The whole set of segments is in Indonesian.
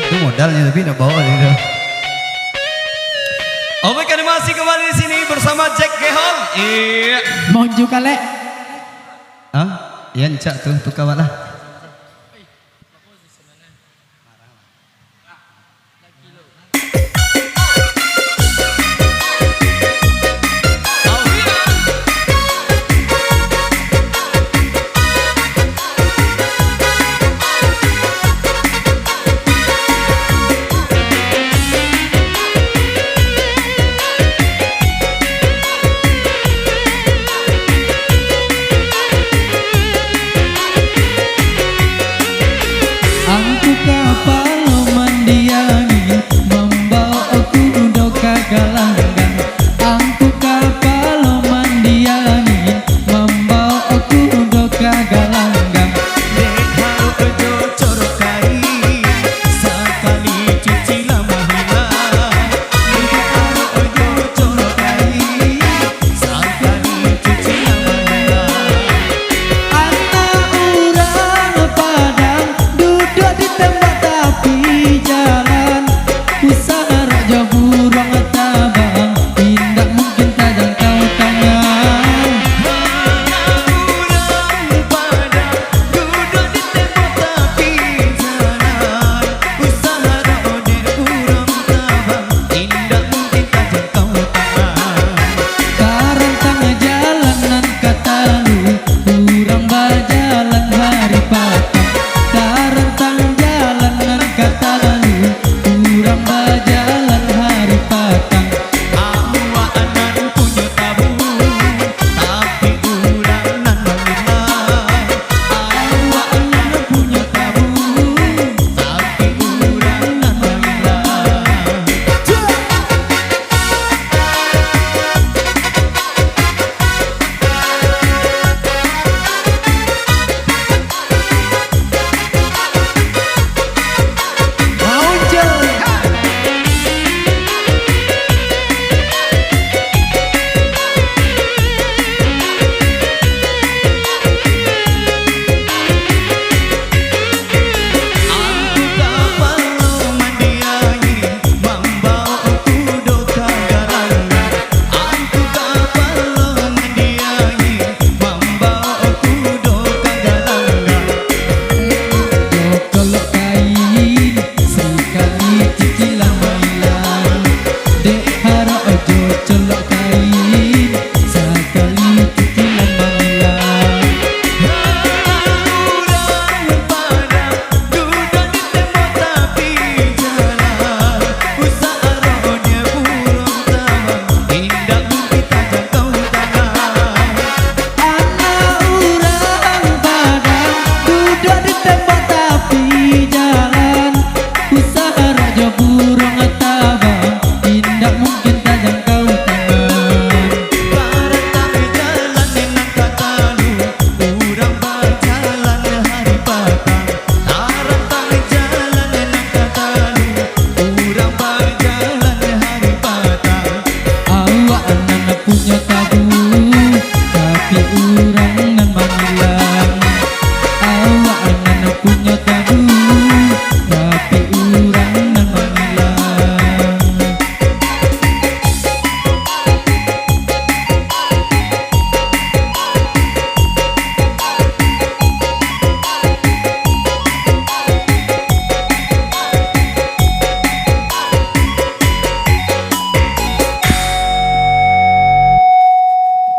Itu modalnya tapi nggak bawa itu. Oke, kami masih kembali di sini bersama Jack Gehol. Iya. Mau juga lek. Ah, iya cak tuh kawan lah.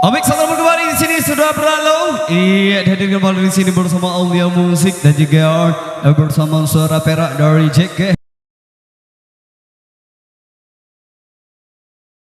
Omik selamat kembali di sini sudah berlalu. Iya, hadir kembali di sini bersama Aulia Musik dan juga bersama suara perak dari Jack.